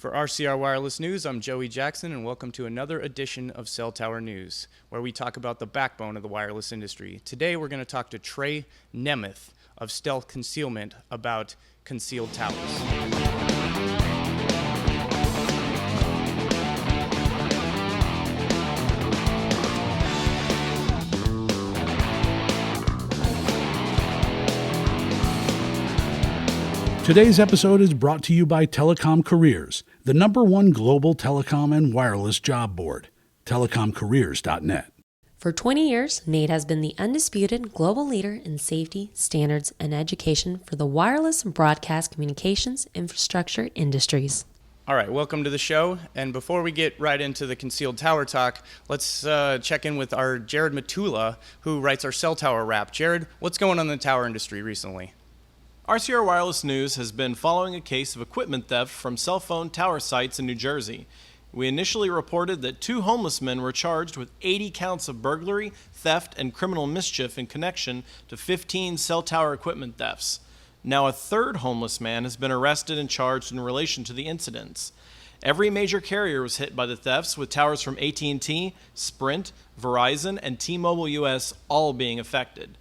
For RCR Wireless News, I'm Joey Jackson, and welcome to another edition of Cell Tower News, where we talk about the backbone of the wireless industry. Today, we're going to talk to Trey Nemeth of Stealth Concealment about concealed towers. Today's episode is brought to you by Telecom Careers, the #1 global telecom and wireless job board, telecomcareers.net. For 20 years, Nate has been the undisputed global leader in safety, standards, and education for the wireless and broadcast communications infrastructure industries. All right, welcome to the show. And before we get right into the concealed tower talk, let's check in with our Jared Matula, who writes our cell tower wrap. Jared, what's going on in the tower industry recently? RCR Wireless News has been following a case of equipment theft from cell phone tower sites in New Jersey. We initially reported that 2 homeless men were charged with 80 counts of burglary, theft, and criminal mischief in connection to 15 cell tower equipment thefts. Now a 3rd homeless man has been arrested and charged in relation to the incidents. Every major carrier was hit by the thefts, with towers from AT&T, Sprint, Verizon, and T-Mobile US all being affected.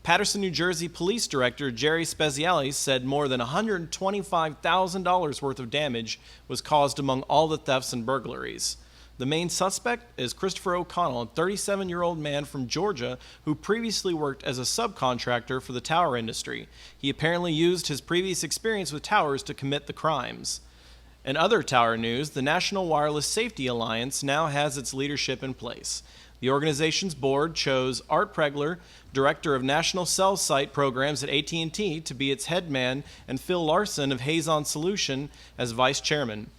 Paterson, New Jersey Police Director Jerry Spezialy said more than $125,000 worth of damage was caused among all the thefts and burglaries. The main suspect is Christopher O'Connell, a 37-year-old man from Georgia who previously worked as a subcontractor for the tower industry. He apparently used his previous experience with towers to commit the crimes. In other tower news, the National Wireless Safety Alliance now has its leadership in place. The organization's board chose Art Pregler, Director of National Cell Site Programs at AT&T, to be its head man, and Phil Larson of Hazon Solution as vice chairman.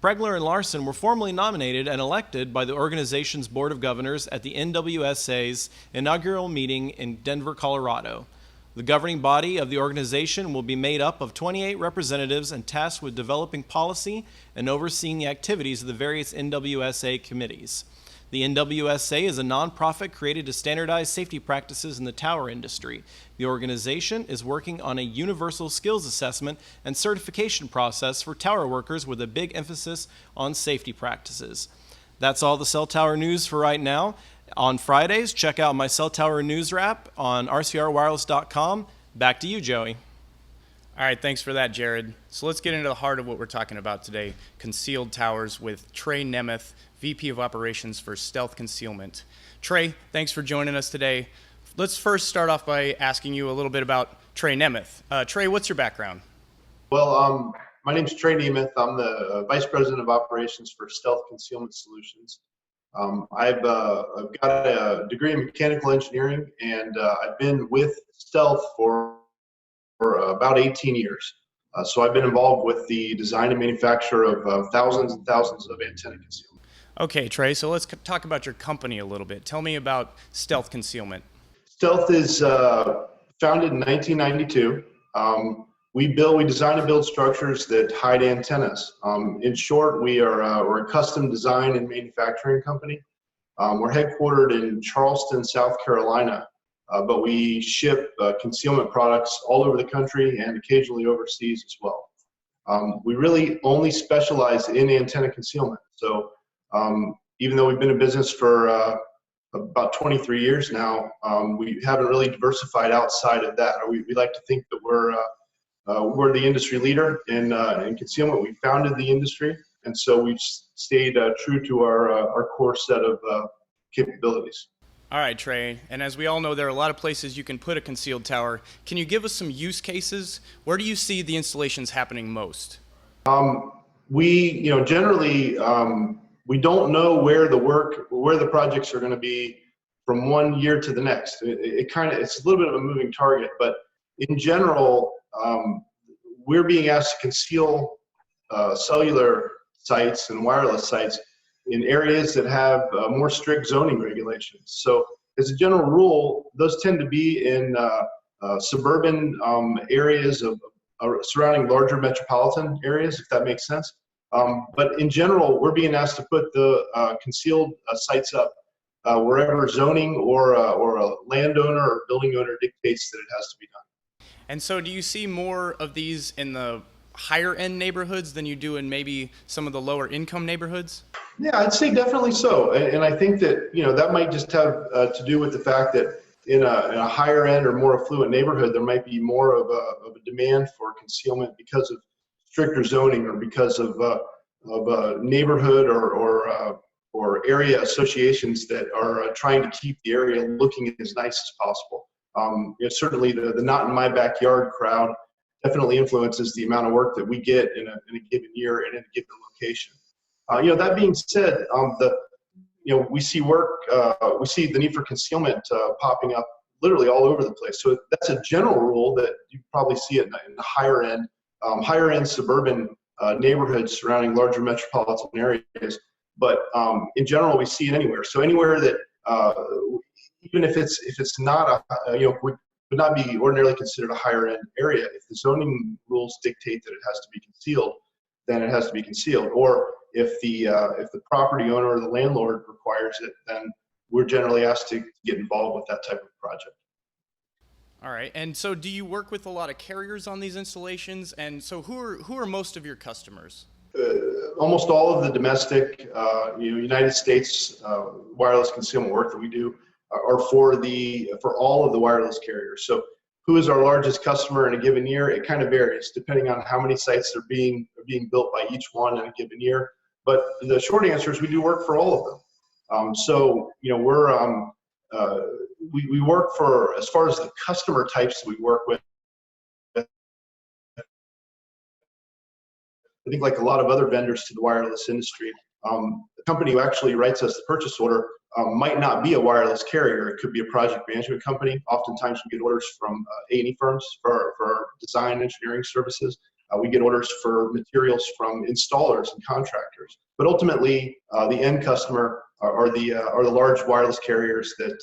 Pregler and Larson were formally nominated and elected by the organization's Board of Governors at the NWSA's inaugural meeting in Denver, Colorado. The governing body of the organization will be made up of 28 representatives and tasked with developing policy and overseeing the activities of the various NWSA committees. The NWSA is a nonprofit created to standardize safety practices in the tower industry. The organization is working on a universal skills assessment and certification process for tower workers with a big emphasis on safety practices. That's all the cell tower news for right now. On Fridays, check out my cell tower news wrap on rcrwireless.com. Back to you, Joey. All right, thanks for that, Jared. So let's get into the heart of what we're talking about today, concealed towers, with Trey Nemeth, VP of Operations for Stealth Concealment. Trey, thanks for joining us today. Let's first start off by asking you a little bit about Trey Nemeth. Trey, what's your background? Well, my name's Trey Nemeth. I'm the Vice President of Operations for Stealth Concealment Solutions. I've got a degree in mechanical engineering, and I've been with Stealth for about 18 years. So I've been involved with the design and manufacture of thousands and thousands of antenna concealment. Okay, Trey, so let's talk about your company a little bit. Tell me about Stealth Concealment. Stealth is founded in 1992. We design and build structures that hide antennas. In short, we're a custom design and manufacturing company. We're headquartered in Charleston, South Carolina, but we ship concealment products all over the country and occasionally overseas as well. We really only specialize in antenna concealment. So even though we've been in business for about 23 years now, we haven't really diversified outside of that. We like to think that we're the industry leader in concealment. We founded the industry, and so we've stayed true to our core set of capabilities. All right, Trey, and as we all know, there are a lot of places you can put a concealed tower. Can you give us some use cases? Where do you see the installations happening most? Generally, we don't know where the projects are going to be from one year to the next. It's a little bit of a moving target, but in general, we're being asked to conceal cellular sites and wireless sites in areas that have more strict zoning regulations. So as a general rule, those tend to be in suburban areas surrounding larger metropolitan areas, if that makes sense. But in general, we're being asked to put the concealed sites up wherever zoning or a landowner or building owner dictates that it has to be done. And so do you see more of these in the higher end neighborhoods than you do in maybe some of the lower income neighborhoods? Yeah, I'd say definitely so. And I think that, that might just have to do with the fact that in a higher end or more affluent neighborhood, there might be more of a demand for concealment because of stricter zoning or because of a neighborhood or area associations that are trying to keep the area looking as nice as possible. Certainly the not in my backyard crowd definitely influences the amount of work that we get in a given year and in a given location. That being said, we see we see the need for concealment popping up literally all over the place. So that's a general rule that you probably see it in the higher end suburban neighborhoods surrounding larger metropolitan areas. But in general, we see it anywhere. So anywhere that even if it's not would not be ordinarily considered a higher end area, if the zoning rules dictate that it has to be concealed, then it has to be concealed. Or if the property owner or the landlord requires it, then we're generally asked to get involved with that type of project. All right. And so do you work with a lot of carriers on these installations? And so who are most of your customers? Almost all of the domestic, United States wireless concealment work that we do are for all of the wireless carriers. So who is our largest customer in a given year? It kind of varies depending on how many sites are being built by each one in a given year. But the short answer is we do work for all of them. We work for, as far as the customer types that we work with, I think like a lot of other vendors to the wireless industry, the company who actually writes us the purchase order might not be a wireless carrier. It could be a project management company. Oftentimes we get orders from A&E firms for our design engineering services. We get orders for materials from installers and contractors. But ultimately, the end customer are the large wireless carriers that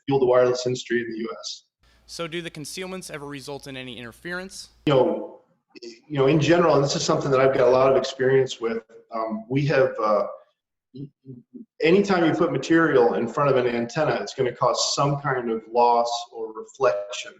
fuel the wireless industry in the U.S. So do the concealments ever result in any interference? In general, and this is something that I've got a lot of experience with, we have, anytime you put material in front of an antenna, it's going to cause some kind of loss or reflection.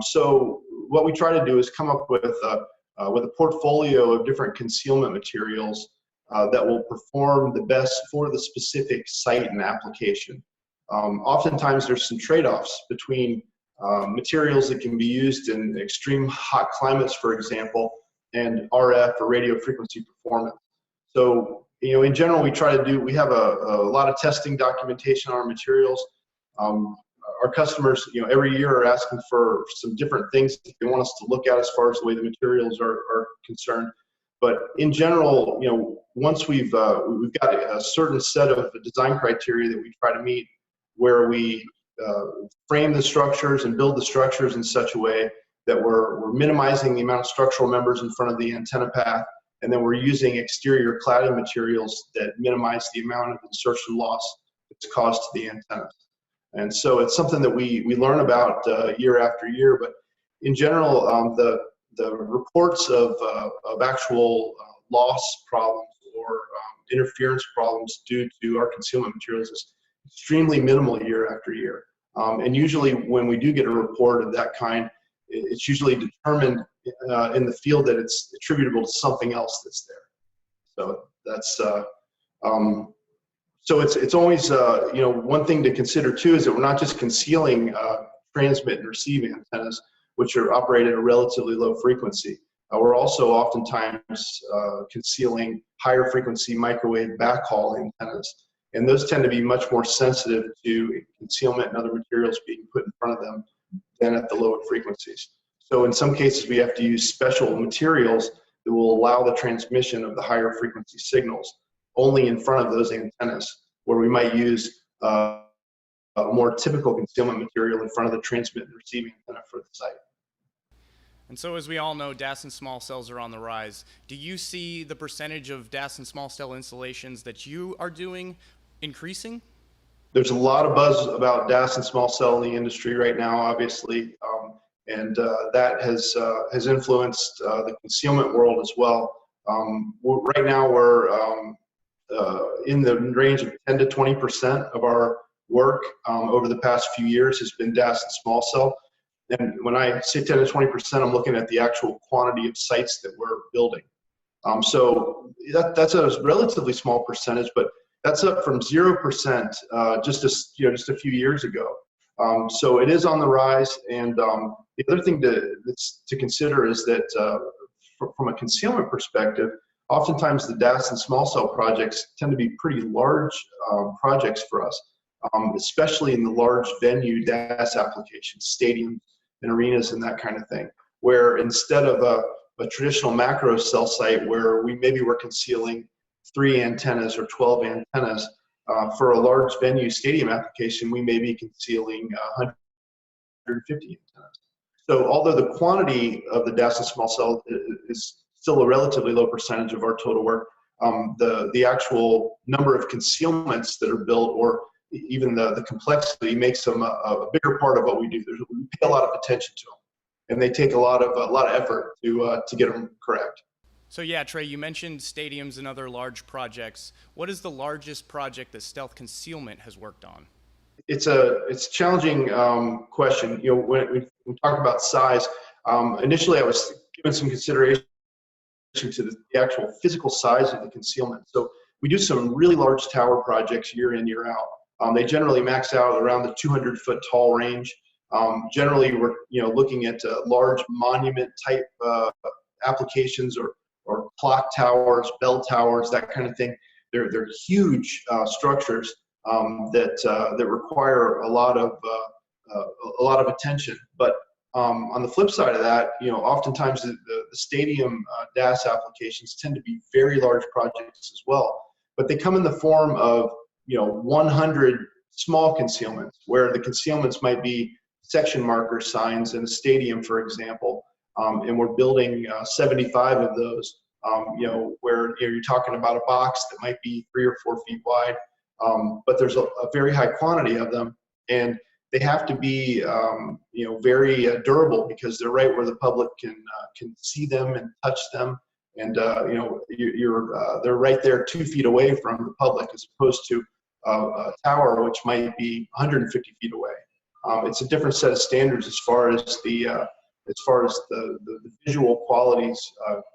So what we try to do is come up with a portfolio of different concealment materials that will perform the best for the specific site and application. Oftentimes there's some trade-offs between materials that can be used in extreme hot climates, for example, and RF or radio frequency performance. So, in general, we have a lot of testing documentation on our materials. Our customers, every year are asking for some different things that they want us to look at as far as the way the materials are concerned. But in general, once we've got a certain set of design criteria that we try to meet, where we frame the structures and build the structures in such a way that we're minimizing the amount of structural members in front of the antenna path, and then we're using exterior cladding materials that minimize the amount of insertion loss that's caused to the antennas. And so it's something that we learn about year after year. But in general, the reports of actual loss problems or interference problems due to our concealment materials is extremely minimal year after year. And usually when we do get a report of that kind, it's usually determined in the field that it's attributable to something else that's there. So that's so it's always one thing to consider too is that we're not just concealing transmit and receive antennas, which are operated at a relatively low frequency. We're also oftentimes concealing higher frequency microwave backhaul antennas. And those tend to be much more sensitive to concealment and other materials being put in front of them than at the lower frequencies. So in some cases, we have to use special materials that will allow the transmission of the higher frequency signals only in front of those antennas, where we might use a more typical concealment material in front of the transmit and receiving antenna for the site. And so as we all know, DAS and small cells are on the rise. Do you see the percentage of DAS and small cell installations that you are doing increasing? There's a lot of buzz about DAS and small cell in the industry right now, obviously, and that has influenced the concealment world as well. Right now, we're in the range of 10 to 20% of our work over the past few years has been DAS and small cell. And when I say 10 to 20%, I'm looking at the actual quantity of sites that we're building. So that's a relatively small percentage, but that's up from 0% just a few years ago. So it is on the rise. And the other thing to consider is that from a concealment perspective, oftentimes the DAS and small cell projects tend to be pretty large projects for us, especially in the large venue DAS applications, stadiums and arenas and that kind of thing, where instead of a traditional macro cell site where maybe we're concealing 3 antennas or 12 antennas, for a large venue stadium application, we may be concealing 150 antennas. So although the quantity of the DAS and small cell is still a relatively low percentage of our total work, the actual number of concealments that are built, or even the complexity, makes them a bigger part of what we do. We pay a lot of attention to them, and they take a lot of effort to get them correct. So yeah, Trey, you mentioned stadiums and other large projects. What is the largest project that Stealth Concealment has worked on? It's a challenging question. When we talk about size, initially I was given some consideration to the actual physical size of the concealment. So we do some really large tower projects year in, year out. They generally max out around the 200-foot tall range. Generally, we're looking at large monument type applications or clock towers, bell towers, that kind of thing. They're huge structures that require a lot of attention. But on the flip side of that, oftentimes the stadium DAS applications tend to be very large projects as well. But they come in the form of 100 small concealments, where the concealments might be section marker signs in a stadium, for example, and we're building 75 of those. Where you're talking about a box that might be 3 or 4 feet wide, but there's a very high quantity of them, and they have to be very durable, because they're right where the public can see them and touch them, and they're right there 2 feet away from the public, as opposed to a tower which might be 150 feet away. It's a different set of standards as far as the visual qualities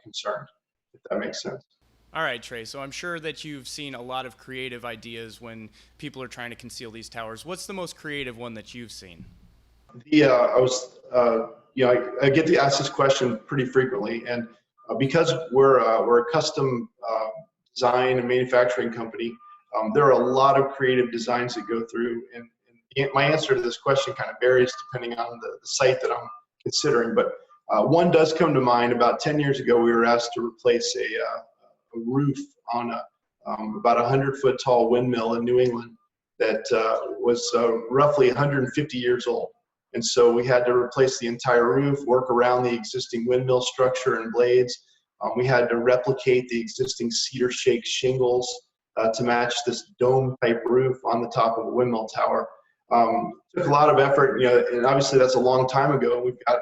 concerned, if that makes sense. All right, Trey, so I'm sure that you've seen a lot of creative ideas when people are trying to conceal these towers. What's the most creative one that you've seen? I get to ask this question pretty frequently, and because we're a custom design and manufacturing company, there are a lot of creative designs that go through, and my answer to this question kind of varies depending on the site that I'm considering. But one does come to mind. About 10 years ago, we were asked to replace a roof on about 100-foot tall windmill in New England that was roughly 150 years old. And so we had to replace the entire roof, work around the existing windmill structure and blades. We had to replicate the existing cedar shake shingles to match this dome-type roof on the top of the windmill tower. Took a lot of effort, and obviously that's a long time ago. We've got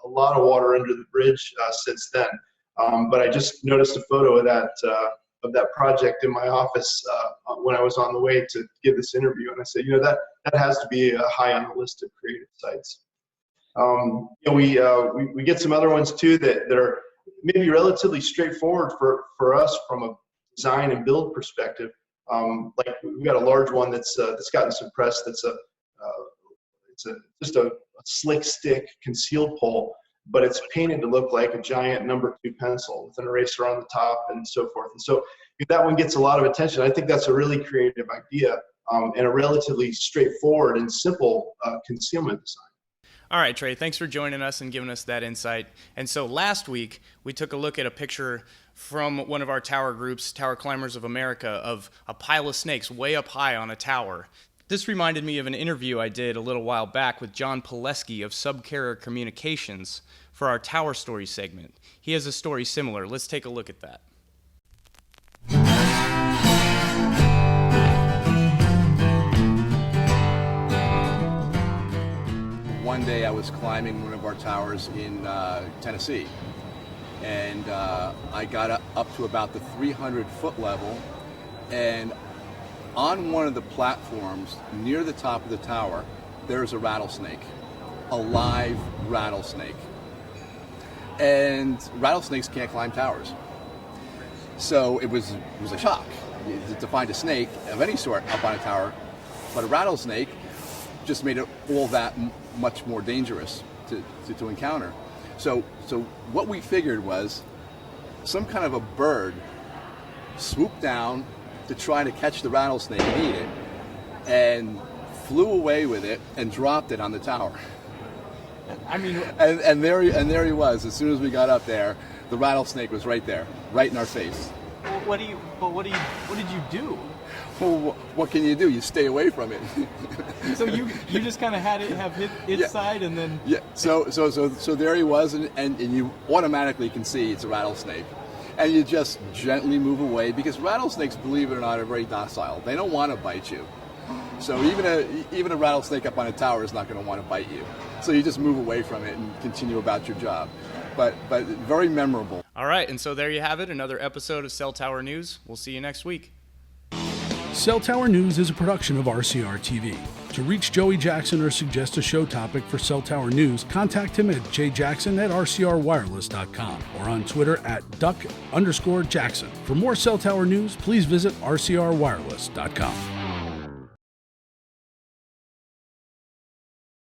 a lot of water under the bridge since then. But I just noticed a photo of that project in my office when I was on the way to give this interview, and I said, that has to be high on the list of creative sites. We get some other ones too that are maybe relatively straightforward for us from a design and build perspective. Like we've got a large one that's gotten some press. That's just a slick stick concealed pole, but it's painted to look like a giant number 2 pencil with an eraser on the top and so forth. And so that one gets a lot of attention. I think that's a really creative idea and a relatively straightforward and simple concealment design. All right, Trey, thanks for joining us and giving us that insight. And so last week, we took a look at a picture from one of our tower groups, Tower Climbers of America, of a pile of snakes way up high on a tower. This reminded me of an interview I did a little while back with John Pileski of Subcarrier Communications for our Tower Story segment. He has a story similar. Let's take a look at that. One day I was climbing one of our towers in Tennessee, and I got up to about the 300-foot level, and on one of the platforms near the top of the tower, there's a rattlesnake a live rattlesnake. And rattlesnakes can't climb towers. So it was a shock to find a snake of any sort up on a tower, but a rattlesnake just made it all that much more dangerous to encounter. So what we figured was some kind of a bird swooped down to try to catch the rattlesnake and eat it, and flew away with it and dropped it on the tower. I mean, and there he was. As soon as we got up there, the rattlesnake was right there, right in our face. what did you do? Well, what can you do? You stay away from it. So you just kind of had it hit its Yeah. side, and then Yeah. So there he was, and you automatically can see it's a rattlesnake, and you just gently move away, because rattlesnakes, believe it or not, are very docile. They don't want to bite you. So even a rattlesnake up on a tower is not going to want to bite you. So you just move away from it and continue about your job. But very memorable. All right, and so there you have it, another episode of Cell Tower News. We'll see you next week. Cell Tower News is a production of RCR TV. To reach Joey Jackson or suggest a show topic for Cell Tower News, contact him at jjackson@rcrwireless.com or on Twitter at @duck_Jackson. For more Cell Tower News, please visit rcrwireless.com.